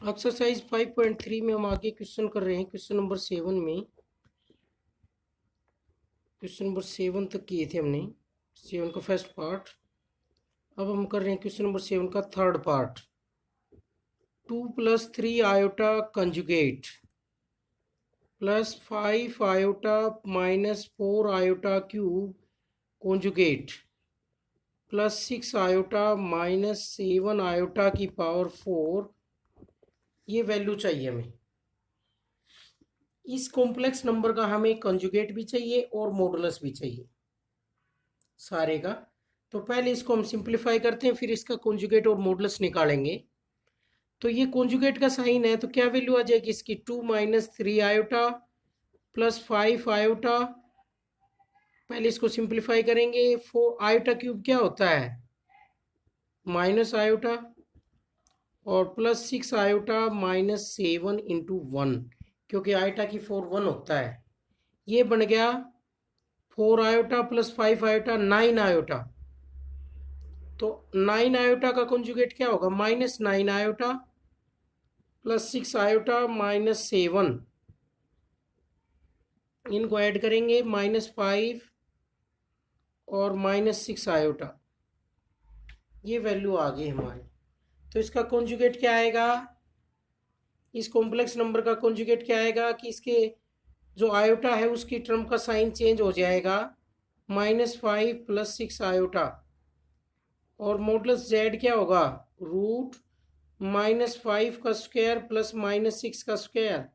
Exercise 5.3 में हम आगे क्वेश्चन कर रहे हैं। क्वेश्चन नंबर 7 में, क्वेश्चन नंबर 7 तक किए थे हमने, 7 का फर्स्ट पार्ट। अब हम कर रहे हैं क्वेश्चन नंबर 7 का third part. 2 + 3 iota conjugate plus 5 iota minus 4 iota cube conjugate plus 6 iota minus 7 iota की पावर 4, ये वैल्यू चाहिए हमें। इस कॉम्प्लेक्स नंबर का हमें कंजुगेट भी चाहिए और मॉडुलस भी चाहिए सारे का। तो पहले इसको हम सिंप्लीफाई करते हैं, फिर इसका कंजुगेट और मॉडुलस निकालेंगे। तो ये कंजुगेट का साइन है, तो क्या वैल्यू आ जाएगी इसकी? 2 - 3 आयोटा प्लस 5 आयोटा। पहले इसको सिंप्लीफाई करेंगे। 4 आयोटा क्यूब क्या होता है? माइनस आयोटा, और प्लस 6 आयोटा माइनस 7 इंटू 1, क्योंकि आयोटा की 4 1 होता है। ये बन गया 4 आयोटा प्लस 5 आयोटा 9 आयोटा। तो 9 आयोटा का कंजुगेट क्या होगा? -9 आयोटा प्लस 6 आयोटा माइनस 7, इनको ऐड करेंगे -5 और -6 आयोटा। ये वैल्यू आ गई हमारी। तो इसका कंजुगेट क्या आएगा? इस कॉम्प्लेक्स नंबर का कंजुगेट क्या आएगा कि इसके जो आयोटा है उसकी टर्म का साइन चेंज हो जाएगा, -5 प्लस 6 आयोटा। और मॉडुलस जेड क्या होगा? रूट -5 का स्क्वायर प्लस -6 का स्क्वायर।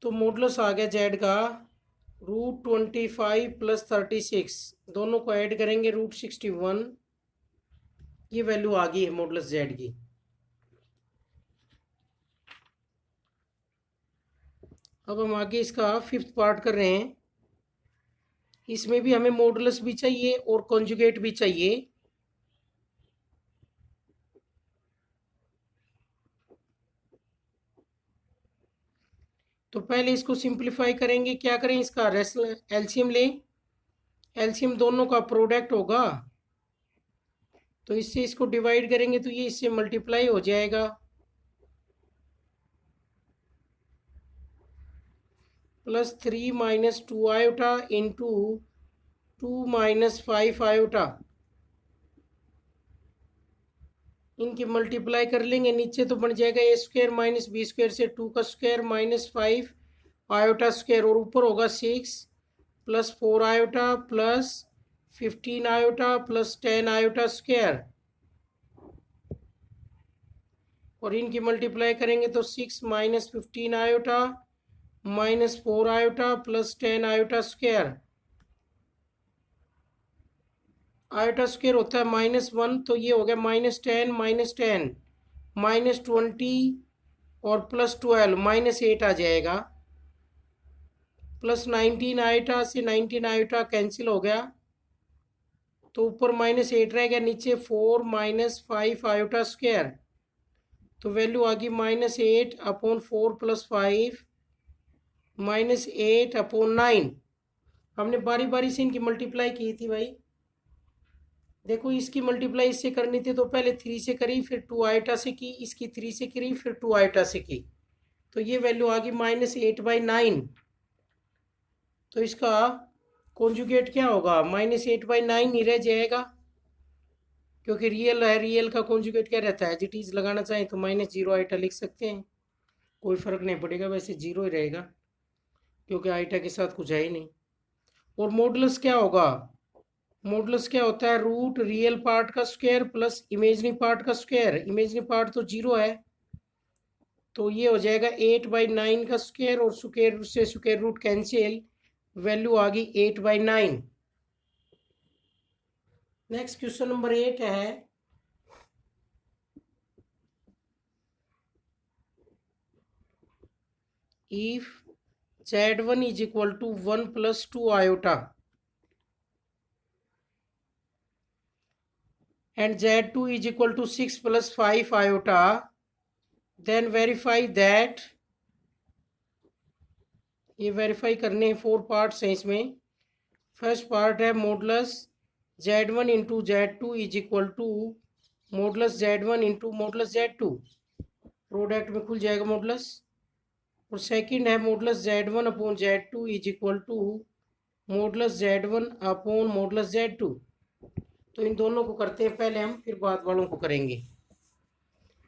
तो मॉडुलस आ गया जेड का √25 प्लस 36, दोनों को ऐड करेंगे √61। ये वैल्यू आ गई है मॉडुलस जेड की। अब हम आगे इसका फिफ्थ पार्ट कर रहे हैं। इसमें भी हमें मॉडुलस भी चाहिए और कॉन्जुगेट भी चाहिए। तो पहले इसको सिंप्लीफाई करेंगे। क्या करें? इसका एलसीएम लें। एलसीएम दोनों का प्रोडक्ट होगा, तो इससे इसको डिवाइड करेंगे तो ये इससे मल्टीप्लाई हो जाएगा। +3 - 2 आयोटा इंटू 2 - 5 आयोटा, इनकी मल्टीप्लाई कर लेंगे। नीचे तो बन जाएगा a² - b² से 2 का स्क्वायर -5 आयोटा स्क्वायर, और ऊपर होगा 6 plus 4 iota plus 15 iota plus 10 iota square, और इनकी मल्टीप्लाई करेंगे तो 6 - 15 iota -4 iota plus 10 iota square. Iota square होता है -1, तो ये हो गया -10 -10 -20 और +12 -8 आ जाएगा। प्लस 19 आयोटा से 19 आयोटा कैंसिल हो गया, तो ऊपर -8 रह गया, नीचे 4 - 5 आयोटा स्क्वायर। तो वैल्यू आ गई -8/4 + 5 -8/9। हमने बारी बारी से इनकी मल्टीप्लाई की थी भाई। देखो, इसकी मल्टीप्लाई इससे करनी थी तो पहले 3 से करी, फिर 2 आयोटा से की, इसकी 3 से करी, फिर 2 आयोटा से की। तो ये वैल्यू आ गई -8/9। तो इसका कॉन्जुगेट क्या होगा? -8/9 ही रह जाएगा, क्योंकि रियल है। रियल का कॉन्जुगेट क्या रहता है? एज इट इज लगाना चाहें तो -0 आयोटा लिख सकते हैं, कोई फर्क नहीं पड़ेगा, वैसे 0 ही रहेगा क्योंकि आयोटा के साथ कुछ है ही नहीं। और मॉडुलस क्या होगा? मॉडुलस क्या होता है? रूट रियल पार्ट का स्क्वायर प्लस इमेजनी पार्ट का स्क्वायर। इमेजनी पार्ट तो 0 है, तो ये हो जाएगा 8/9 का स्क्वायर, और स्क्वायर रूट से स्क्वायर रूट कैंसिल, वैल्यू आ गई 8/9। नेक्स्ट क्वेश्चन नंबर 8 है। If Z1 = 1 + 2 iota and Z2 = 6 + 5 iota, then verify that। ये वेरीफाई करने 4 पार्ट्स हैं इसमें। फर्स्ट पार्ट है modulus Z1 × Z2 = modulus Z1 into modulus Z2, product में खुल जाएगा मॉडुलस। और सेकंड है modulus Z1 upon Z2 is equal to modulus Z1 upon modulus Z2। तो इन दोनों को करते हैं पहले हम, फिर बाद वालों को करेंगे।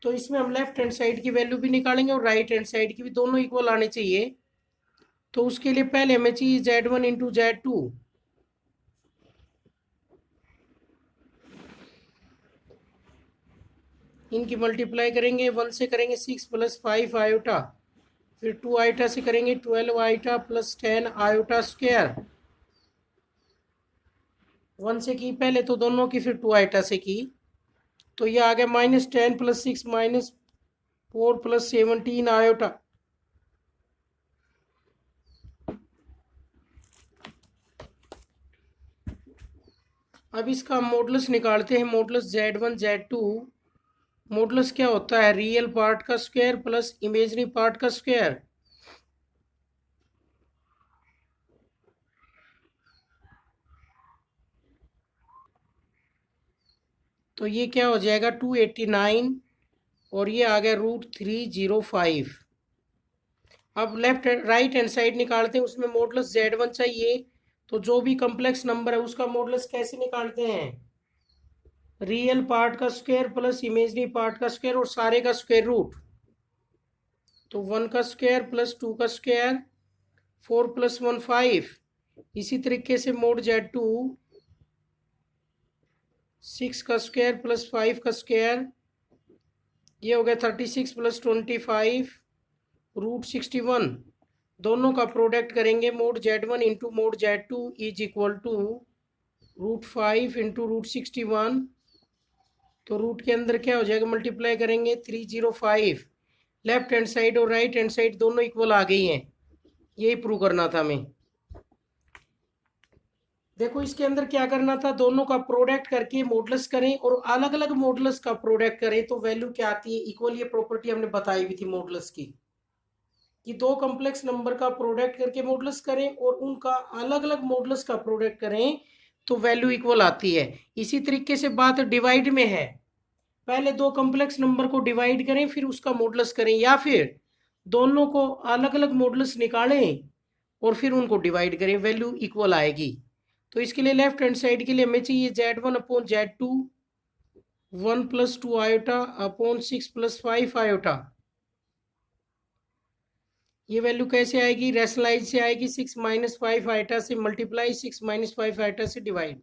तो इसमें हम लेफ्ट हैंड साइड की वैल्यू भी निकालेंगे और राइट हैंड साइड की भी, दोनों इक्वल आने चाहिए। तो उसके लिए पहले हमें चाहिए Z1 इंटू Z2। इनकी मल्टीप्लाई करेंगे, 1 से करेंगे 6 प्लस 5 आयोटा, फिर 2 आयोटा से करेंगे 12 आयोटा प्लस 10 आयोटा स्क्वायर। 1 से की पहले तो दोनों की, फिर 2 आयोटा से की। तो ये आ गया -10 प्लस 6 -4 प्लस 17 आयोटा। अब इसका हम मॉडुलस निकालते हैं, मॉडुलस Z1 Z2। मॉडुलस क्या होता है? रियल पार्ट का स्क्वायर प्लस इमेजिनरी पार्ट का स्क्वायर। तो ये क्या हो जाएगा 289, और ये आ गया √305। अब लेफ्ट राइट हैंड साइड निकालते हैं, उसमें मॉडुलस Z1 चाहिए। तो जो भी कम्प्लेक्स नंबर है उसका मॉडुलस कैसे निकालते हैं? रियल पार्ट का स्क्वायर प्लस इमेजिनरी पार्ट का स्क्वायर और सारे का स्क्वायर रूट। तो 1 का स्क्वायर प्लस 2 का स्क्वायर, 4 प्लस 1 5। इसी तरीके से मोड Z2, 6 का स्क्वायर प्लस 5 का स्क्वायर, ये हो गया 36 प्लस 25 √61। दोनों का प्रोडक्ट करेंगे, mod Z1 into mod Z2 is equal to √5 into √61। तो रूट के अंदर क्या हो जाएगा, मल्टीप्लाई करेंगे 305। लेफ्ट हैंड साइड और राइट हैंड साइड दोनों इक्वल आ गई हैं, यही प्रूव करना था हमें। देखो इसके अंदर क्या करना था, दोनों का प्रोडक्ट करके मॉडुलस करें और अलग अलग मॉडुलस का प्रोडक्ट करें तो वैल्यू क्या आती है, इक्वल। ये प्रॉपर्टी हमने बताई हुई थी मॉडुलस की, कि दो कॉम्प्लेक्स नंबर का प्रोडक्ट करके मॉडुलस करें और उनका अलग अलग मॉडुलस का प्रोडक्ट करें तो वैल्यू इक्वल आती है। इसी तरीके से बात डिवाइड में है, पहले दो कॉम्प्लेक्स नंबर को डिवाइड करें फिर उसका मॉडुलस करें, या फिर दोनों को अलग अलग मॉडुलस निकालें और फिर उनको डिवाइड करें, वैल्यू इक्वल आएगी। तो इसके लिए लेफ्ट हैंड साइड के लिए हमें चाहिए Z1 upon Z2, 1 plus 2 iota upon 6 plus 5 iota. ये वैल्यू कैसे आएगी, रैशनलाइज से आएगी, 6 माइनस 5 आयोटा से मल्टीप्लाई, 6 माइनस 5 आयोटा से डिवाइड।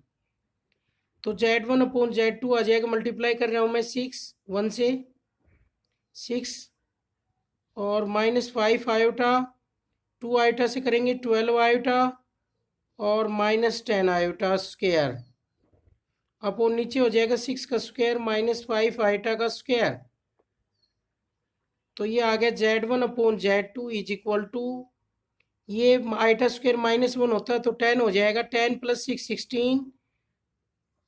तो Z1 अपॉन Z2 आ जाएगा, मल्टीप्लाई कर रहा हूँ मैं 6 1 से 6 और -5 आयोटा, 2 आयोटा से करेंगे 12 आयोटा और -10 आयोटा स्क्वायर अपॉन नीचे हो जाएगा 6 का स्क्वायर -5 आयोटा का स्क्वायर। तो ये आ गया Z1 upon Z2 is equal to, ये आयोटा स्क्वायर -1 होता है तो 10 हो जाएगा, 10 प्लस 6 16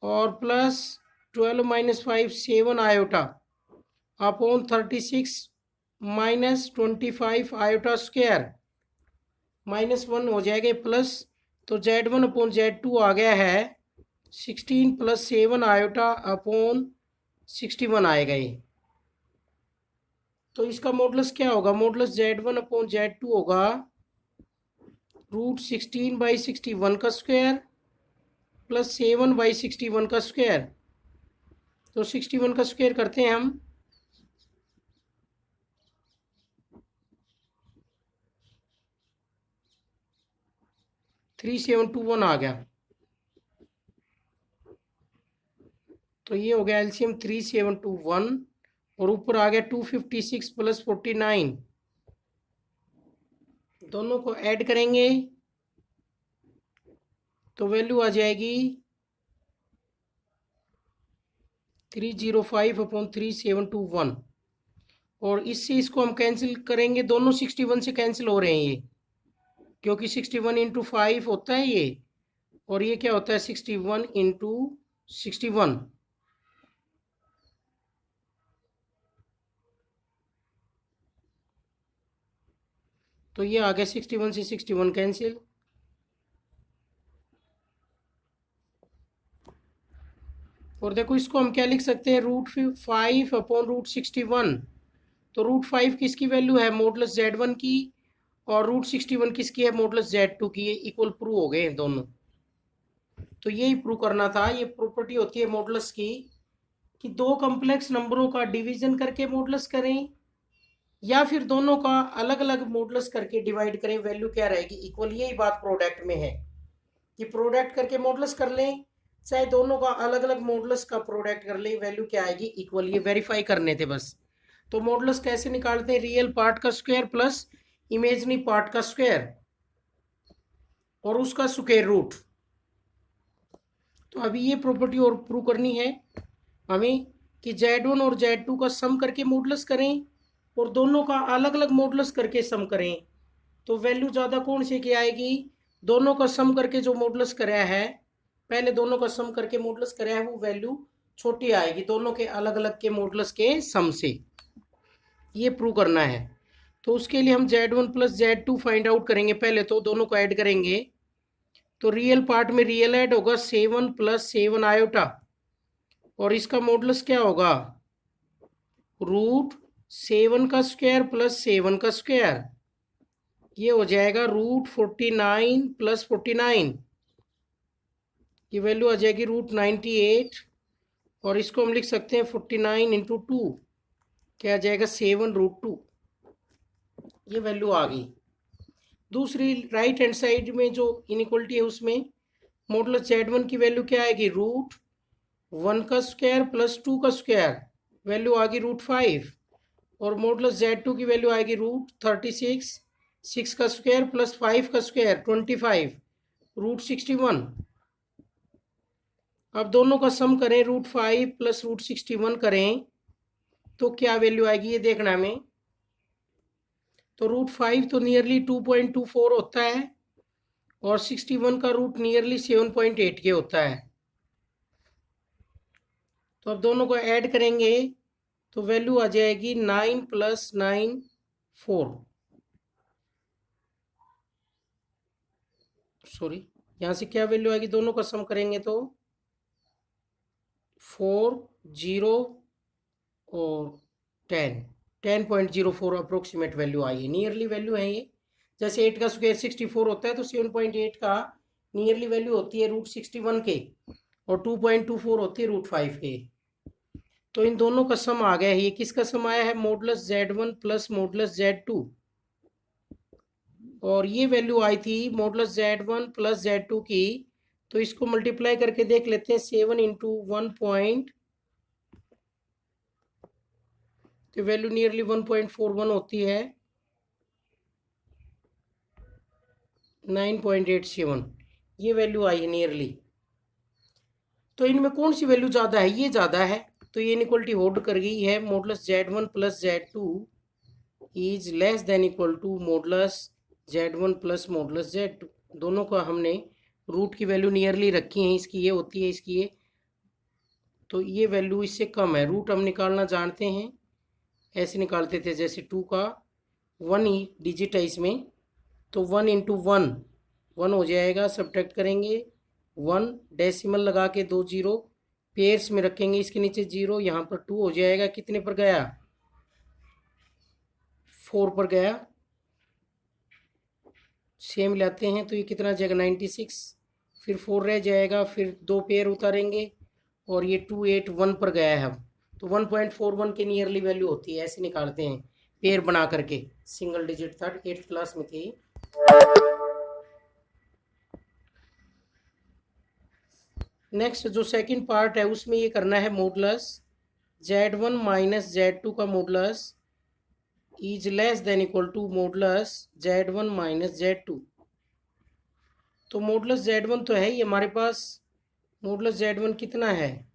और plus 12 minus 5 7 iota upon 36 -25 iota square, -1 हो जाएगा प्लस। तो Z1 अपॉन Z2 आ गया है 16 प्लस 7 आयोटा अपॉन 61 आएगा ये। तो इसका मॉडुलस क्या होगा, मॉडुलस Z1 अपॉन Z2 होगा √16/61 का स्क्वायर प्लस 7/61 का स्क्वायर। तो 61 का स्क्वायर करते हैं हम, 3721 आ गया। तो ये हो गया एलसीएम 3721 और ऊपर आ गया 256 प्लस 49। दोनों को ऐड करेंगे तो वैल्यू आ जाएगी 305 अपॉन 3721। और इससे इसको हम कैंसिल करेंगे, दोनों 61 से कैंसिल हो रहे हैं ये, क्योंकि 61 इंटू 5 होता है ये, और ये क्या होता है 61 इंटू 61। तो ये आ गया 61 से 61 कैंसिल। और देखो इसको हम क्या लिख सकते हैं, √5 अपॉन √61। तो √5 किसकी वैल्यू है, मॉडुलस Z1 की, और √61 किसकी है, मॉडुलस Z2 की। ये इक्वल प्रूव हो गए हैं दोनों। तो यही प्रूव करना था। ये प्रॉपर्टी होती है मॉडुलस की कि दो कॉम्प्लेक्स नंबरों का डिवीजन करके मॉडुलस करें, या फिर दोनों का अलग अलग मॉडुलस करके डिवाइड करें, वैल्यू क्या रहेगी, इक्वल। यही बात प्रोडक्ट में है कि प्रोडक्ट करके मॉडुलस कर लें, चाहे दोनों का अलग अलग मॉडुलस का प्रोडक्ट कर ले, वैल्यू क्या आएगी, इक्वल। ये वेरीफाई करने थे बस। तो मॉडुलस कैसे निकालते हैं, रियल पार्ट का स्क्वायर प्लस इमेजनरी पार्ट का स्क्वायर और उसका स्क्वायर रूट। तो अभी ये प्रॉपर्टी और प्रूव करनी है हमें कि Z1 और Z2 का सम करके मॉडुलस करें और दोनों का अलग अलग मॉडुलस करके सम करें। तो वैल्यू ज़्यादा कौन से की आएगी, दोनों का सम करके जो मॉडुलस कराया है, पहले दोनों का सम करके मॉडुलस कराया है, वो वैल्यू छोटी आएगी दोनों के अलग अलग के मॉडुलस के सम से। ये प्रूव करना है। तो उसके लिए हम Z1 plus Z2 find out करेंगे। पहले तो दोनों को ऐड करेंगे। तो रियल पार्ट में रियल ऐड होगा 7 प्लस 7 आयोटा, और इसका मॉडुलस क्या होगा, √7 का स्क्वायर प्लस 7 का स्क्वायर। ये हो जाएगा √49 प्लस 49, ये वैल्यू आ जाएगी √98। और इसको हम लिख सकते हैं 49 इंटू 2, क्या आ जाएगा 7√2। ये वैल्यू आ गई। दूसरी राइट हैंड साइड में जो इनइक्वलिटी है उसमें मॉडुलस Z1 की वैल्यू क्या आएगी, √1 का स्क्वायर प्लस 2 का स्क्वायर, वैल्यू आ गई √5। और मॉडुलस Z2 की वैल्यू आएगी √36, 6 का स्क्वायर प्लस 5 का स्क्वायर 25, √61। अब दोनों का सम करें, √5 प्लस √61 करें तो क्या वैल्यू आएगी, ये देखना हमें। तो √5 तो नियरली 2.24 होता है और 61 का रूट नियरली 7.8 के होता है। तो अब दोनों को ऐड करेंगे तो वैल्यू आ जाएगी 9 प्लस 9 4, सॉरी यहाँ से क्या वैल्यू आएगी, दोनों का सम करेंगे तो 4 0 और 10.04 अप्रोक्सीमेट वैल्यू आई है। नियरली वैल्यू है ये। जैसे 8 का स्क्वायर 64 होता है तो 7.8 का नियरली वैल्यू होती है √61 के, और 2.24 होती है √5 के। तो इन दोनों का सम आ गया है। ये किसका सम आया है, modulus Z1 plus modulus Z2, और ये वैल्यू आई थी मॉडुलस Z1 प्लस Z2 की। तो इसको मल्टीप्लाई करके देख लेते हैं, 7 इंटू 1 पॉइंट, तो वैल्यू नियरली 1.41 होती है, 9.87, ये वैल्यू आई है नियरली। तो इनमें कौन सी वैल्यू ज़्यादा है, ये ज़्यादा है। तो ये इनइक्वलिटी होल्ड कर गई है। Modulus Z1 plus Z2 is less than equal to modulus Z1 plus modulus Z2। दोनों का हमने रूट की वैल्यू नियरली रखी है, इसकी ये होती है, इसकी ये, तो ये वैल्यू इससे कम है। रूट हम निकालना जानते हैं, ऐसे निकालते थे जैसे 2 का 1 ही डिजिट है इसमें, तो 1 इंटू 1 1 हो जाएगा, सब्ट्रैक्ट करेंगे 1, डेसिमल लगा के 2 0 पेयर्स में रखेंगे, इसके नीचे 0, यहाँ पर 2 हो जाएगा, कितने पर गया, 4 पर गया। सेम लाते हैं तो ये कितना जाएगा 96, फिर 4 रह जाएगा, फिर 2 पेयर उतारेंगे और ये 281 पर गया है। अब तो 1.41 के नियरली वैल्यू होती है, ऐसे निकालते हैं पेयर बना करके। सिंगल डिजिट था, 8th क्लास में थी। नेक्स्ट जो सेकंड पार्ट है उसमें ये करना है, मॉडुलस Z1 माइनस Z2 का modulus is less than equal to modulus Z1 minus Z2। तो मॉडुलस Z1 तो है ही हमारे पास। मॉडुलस Z1 कितना है,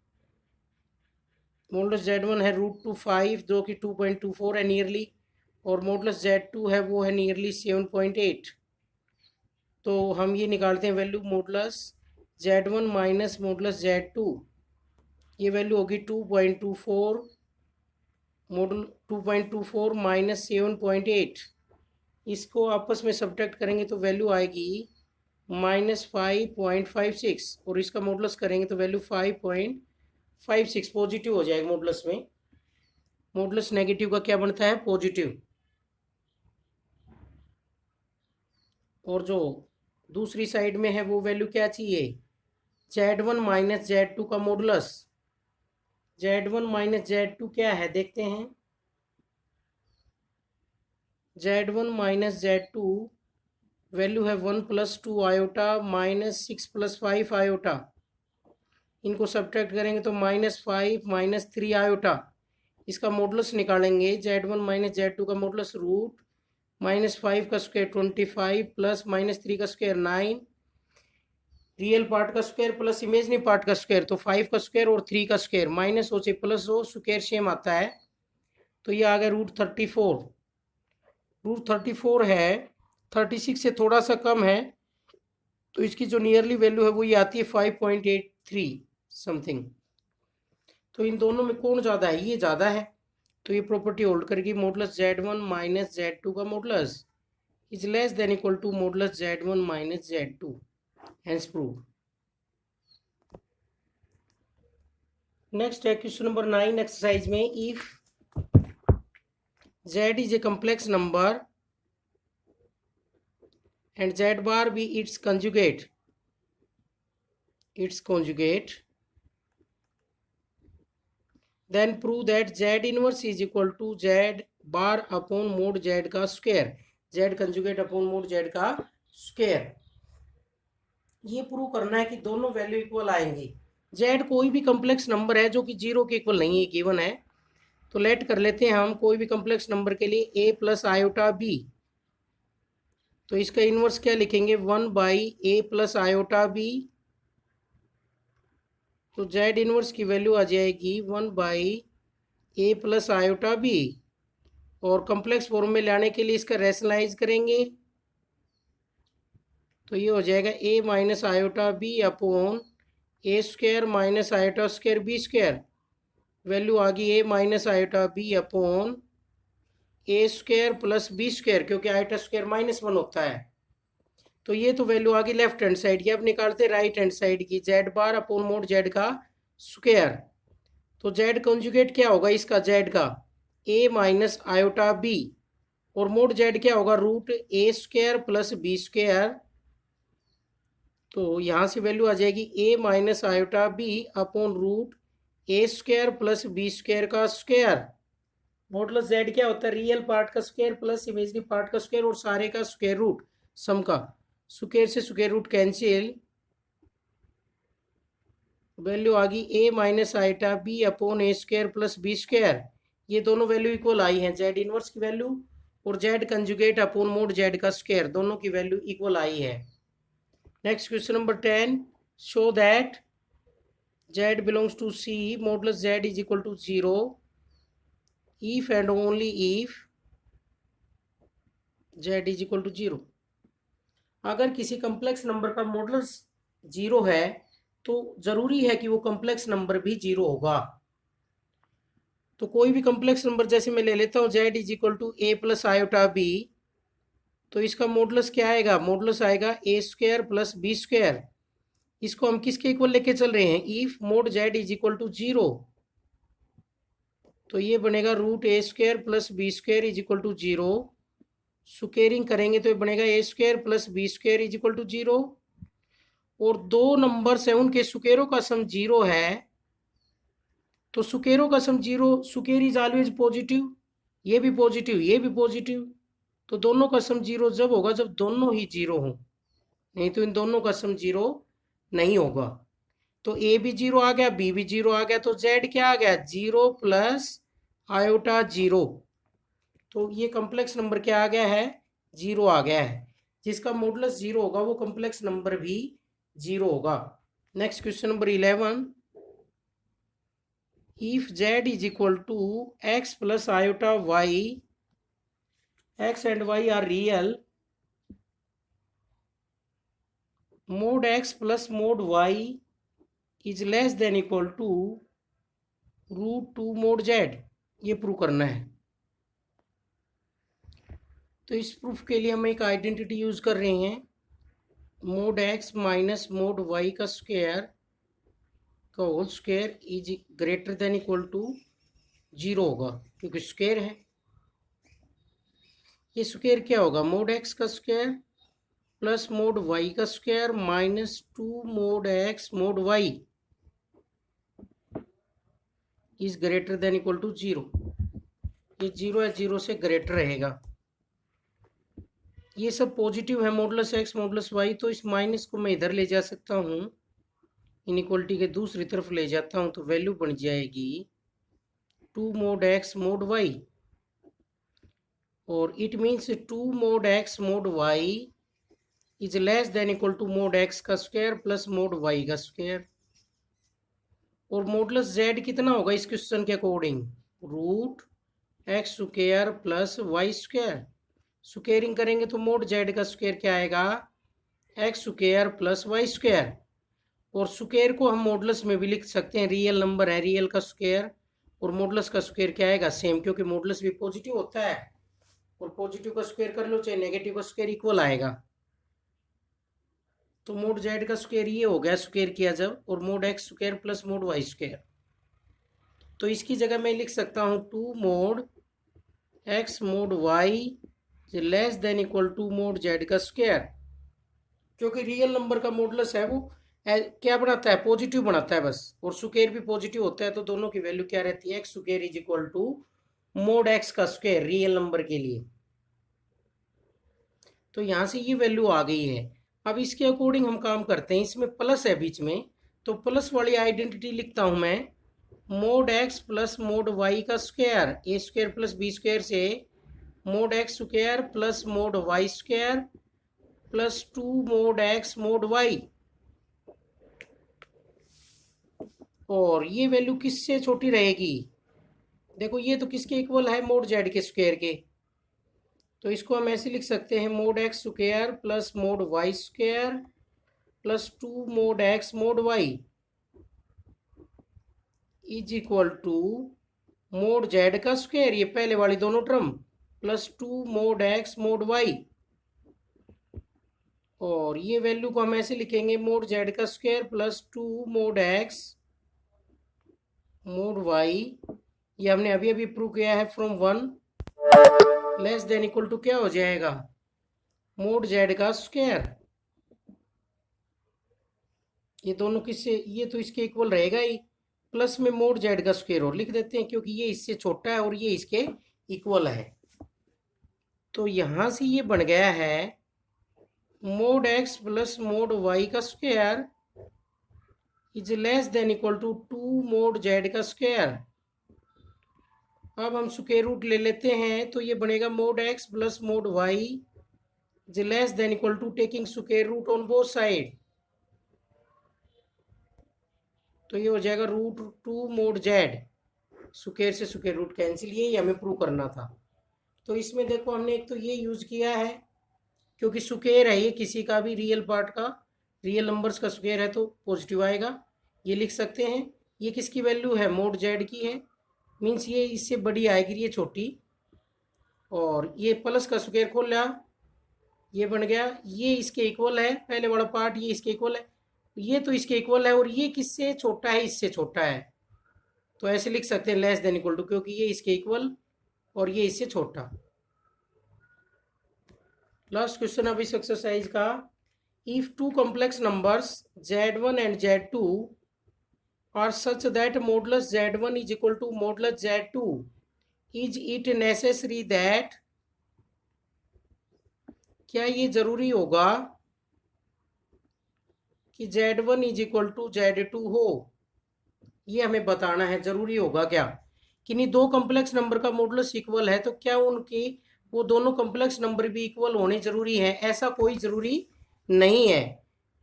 मॉडुलस Z1 है √25 जो कि 2.24 है नियरली, और मॉडुलस Z2 है वो है नियरली 7.8। तो हम ये निकालते हैं value, modulus Z1 minus modulus Z2, ये वैल्यू होगी 2.24, मॉडुल 2.24 माइनस 7.8, इसको आपस में सब्ट्रैक्ट करेंगे तो वैल्यू आएगी -5.56, और इसका मॉडुलस करेंगे तो वैल्यू 5.56 5 6 पॉजिटिव हो जाएगा मॉडुलस में। मॉडुलस नेगेटिव का क्या बनता है? पॉजिटिव। और जो दूसरी साइड में है वो वैल्यू क्या चाहिए? Z1 माइनस Z2 का मॉडुलस। Z1 माइनस Z2 क्या है देखते हैं। Z1 माइनस Z2 वैल्यू है 1 plus 2 iota minus 6 plus 5 iota. इनको सब्ट्रैक्ट करेंगे तो -5 -3 आयोटा। इसका मॉडुलस निकालेंगे। Z1 माइनस Z2 का मॉडुलस रूट -5 का स्क्वायर 25 प्लस -3 का स्क्वायर 9, रियल पार्ट का स्क्वायर प्लस इमेजनरी पार्ट का स्क्वायर, तो 5 का स्क्वायर और 3 का स्क्वायर, माइनस हो चाहे प्लस हो स्क्वायर सेम आता है। तो ये आ गया √34। √34 है, 36 से थोड़ा सा कम है, तो इसकी जो नियरली वैल्यू है वो ये आती है 5.83 समथिंग। तो इन दोनों में कौन ज़्यादा है? ये ज़्यादा है, तो ये प्रॉपर्टी होल्ड करेगी। मॉडुलस Z1 माइनस Z2 का modulus is less than equal to modulus Z1 minus Z2, hence prove. Next है क्वेश्चन नंबर 9 एक्सरसाइज में। If Z is a complex number and Z bar be its conjugate, then prove that Z inverse is equal to Z bar upon mod Z का square, Z conjugate upon mod Z का square. ये prove करना है कि दोनों value equal आएंगी। Z कोई भी कम्प्लेक्स नंबर है जो कि 0 के इक्वल नहीं है, गिवन है। तो लेट कर लेते हैं हम कोई भी कम्प्लेक्स नंबर के लिए a प्लस आयोटा b। तो इसका इन्वर्स क्या लिखेंगे? 1/a plus iota b। तो Z इन्वर्स की वैल्यू आ जाएगी 1/a प्लस आयोटा b। और कम्प्लेक्स फॉर्म में लाने के लिए इसका रैशनलाइज करेंगे, तो ये हो जाएगा a minus iota b upon a square minus iota square b square. Value आ गई a minus iota b upon a square plus b square, क्योंकि आयोटा स्क्वायर -1 होता है। तो ये तो वैल्यू आ गई लेफ्ट हैंड साइड की। अब निकालते राइट हैंड साइड की। Z bar upon mod Z का स्क्वायर। तो Z कंजुगेट क्या होगा इसका? Z का a माइनस आयोटा b, और मोड Z क्या होगा? Root a square plus b square. तो यहाँ से वैल्यू आ जाएगी a minus iota b upon root a square plus b square का स्क्वायर। मॉडुलस Z क्या होता है? रियल पार्ट का स्क्वायर प्लस इमेजनरी पार्ट का स्क्वायर और सारे का स्क्वायर रूट, सम का। स्क्वायर से स्क्वायर रूट कैंसिल, वैल्यू आ गई a minus iota b upon a square plus b square. ये दोनों वैल्यू इक्वल आई हैं। Z इनवर्स की वैल्यू और Z conjugate upon mod Z का स्क्वायर, दोनों की वैल्यू इक्वल आई है। Next question number 10, show that Z belongs to C, modulus Z is equal to 0 if and only if Z is equal to 0। अगर किसी complex number का modulus 0 है तो जरूरी है कि वो कम्प्लेक्स नंबर भी 0 होगा। तो कोई भी कम्प्लेक्स नंबर, जैसे मैं ले लेता हूँ Z is equal to a plus iota b, तो इसका मॉडुलस क्या आएगा? मॉडुलस आएगा a square plus b square. इसको हम किसके इक्वल लेके चल रहे हैं? If mod Z is equal to 0, तो ये बनेगा root a square plus b square is equal to 0। Squaring करेंगे तो ये बनेगा a square plus b square is equal to 0। और दो नंबर्स हैं उनके स्क्वेयरों का सम 0 है, तो स्क्वेयरों का सम 0, स्क्वेयर इज ऑलवेज पॉजिटिव, ये भी पॉजिटिव ये भी पॉजिटिव। तो दोनों का सम 0 जब होगा जब दोनों ही 0 हों, नहीं तो इन दोनों का सम 0 नहीं होगा। तो a भी 0 आ गया, b भी 0 आ गया, तो Z क्या आ गया? 0 प्लस आयोटा 0। तो ये कम्प्लेक्स नंबर क्या आ गया है? 0 आ गया है। जिसका मॉडुलस 0 होगा वो कम्प्लेक्स नंबर भी 0 होगा। Next question number 11, if Z is equal to x plus iota y, x and y are real, mod x plus mod y is less than equal to √2 mod Z। ये prove करना है। तो इस proof के लिए हम एक identity use कर रहे हैं, mod x minus mod y का स्क्वायर का whole square is greater than equal to 0 होगा, क्योंकि स्क्वायर है। ये स्क्वायर क्या होगा, मोड एक्स का स्क्वायर प्लस मोड वाई का square minus 2 mod x mod y is greater than equal to 0। ये 0 है, 0 से ग्रेटर रहेगा। ये सब पॉजिटिव है, मॉडुलस एक्स मॉडुलस वाई, तो इस माइनस को मैं इधर ले जा सकता हूँ, इनइक्वलिटी के दूसरी तरफ ले जाता हूँ, तो वैल्यू बन जाएगी 2 मोड एक्स मोड वाई, और it means 2 mod x mod y is less than equal to mod x का स्क्वायर प्लस मोड वाई का स्क्वायर। और मॉडुलस जेड कितना होगा इस क्वेश्चन के according, root x square plus y square. Squaring करेंगे तो मोड जेड का स्क्वायर क्या आएगा, x square plus y square. और स्क्वायर को हम मॉडुलस में भी लिख सकते हैं, रियल नंबर है, रियल का स्क्वायर और मॉडुलस का स्क्वायर क्या आएगा, सेम, क्योंकि मॉडुलस भी पॉजिटिव होता है, और पॉजिटिव का स्क्वायर कर लो चाहे नेगेटिव का स्क्वायर इक्वल आएगा। तो मोड जेड का स्क्वायर ये हो गया स्क्वायर किया जब, और mod x square plus mod y square. तो इसकी जगह मैं लिख सकता हूँ 2 mod x mod y less than equal to mod z का स्क्वायर, क्योंकि रियल नंबर का मॉडुलस है वो क्या बनाता है, पॉजिटिव बनाता है बस, और स्क्वायर भी पॉजिटिव होता है, तो दोनों की वैल्यू क्या रहती है, x square is equal to mod x का स्क्वायर रियल नंबर के लिए। तो यहाँ से ये वैल्यू आ गई है। अब इसके अकॉर्डिंग हम काम करते हैं, इसमें प्लस है बीच में, तो प्लस वाली आइडेंटिटी लिखता हूँ मैं, mod x plus mod y का square, a square plus b square से mod x square plus mod y square plus 2 mod x mod y. और ये वैल्यू किससे छोटी रहेगी, देखो ये तो किसके इक्वल है, मोड जेड के स्क्वायर के, तो इसको हम ऐसे लिख सकते हैं, mod x square plus mod y square plus 2 mod x mod y is equal to mod z का स्क्वायर, ये पहले वाली दोनों term, plus 2 mod x mod y. और ये वैल्यू को हम ऐसे लिखेंगे, मोड जेड का square plus 2 mod x mod y, ये हमने अभी अभी प्रूव किया है, from 1 less than equal to क्या हो जाएगा, मोड जेड का स्क्वायर। ये दोनों किससे, ये तो इसके इक्वल रहेगा ही, प्लस में मोड जेड का स्क्वायर और लिख देते हैं, क्योंकि ये इससे छोटा है और ये इसके इक्वल है। तो यहाँ से ये बन गया है mod x plus mod y का square is less than equal to 2 mod z का स्क्वायर। अब हम स्क्वायर रूट ले लेते हैं, तो ये बनेगा mod x plus mod y is less than equal to taking square root on both side, तो ये हो जाएगा रूट 2 मोड जेड, स्क्वायर से स्क्वायर रूट कैंसिल, ये हमें प्रूव करना था। तो इसमें देखो हमने एक तो ये यूज़ किया है, क्योंकि स्क्वायर है ये किसी का भी रियल पार्ट का, रियल नंबर्स का स्क्वायर है तो पॉजिटिव आएगा, ये लिख सकते हैं। ये किसकी वैल्यू है, मोड जेड की है, मीन्स ये इससे बड़ी आएगी, ये छोटी। और ये प्लस का स्क्वायर खोल लिया, ये बन गया, ये इसके इक्वल है, पहले वाला पार्ट ये इसके इक्वल है, ये तो इसके इक्वल है, और ये किससे छोटा है, इससे छोटा है, तो ऐसे लिख सकते हैं लेस देन इक्वल टू, क्योंकि ये इसके इक्वल और ये इससे छोटा। लास्ट क्वेश्चन अब इस एक्सरसाइज का, if two complex numbers z1 and z2 are such that modulus z1 is equal to modulus z2, is it necessary that, क्या ये जरूरी होगा कि z1 is equal to z2 हो, ये हमें बताना है, जरूरी होगा क्या, किन्हीं दो कॉम्प्लेक्स नंबर का मॉडुलस इक्वल है, तो क्या उनकी वो दोनों कॉम्प्लेक्स नंबर भी इक्वल होने जरूरी है, ऐसा कोई जरूरी नहीं है।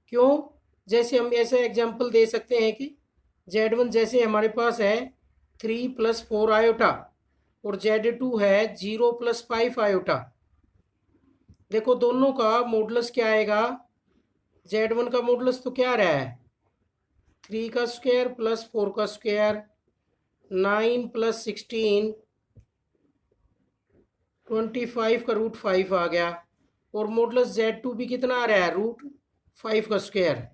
क्यों, जैसे हम ऐसे एग्जांपल दे सकते हैं कि z1 जैसे हमारे पास है 3 + 4 आयोटा, और z2 है 0 + 5 आयोटा। देखो दोनों का मॉडुलस क्या आएगा, z1 का मॉडुलस तो क्या रहा है, 3 का स्क्वायर प्लस 4 का स्क्वायर, 9 + 16, 25 का रूट 5 आ गया, और मॉडुलस z2 भी कितना आ रहा है, रूट 5 का स्क्वायर।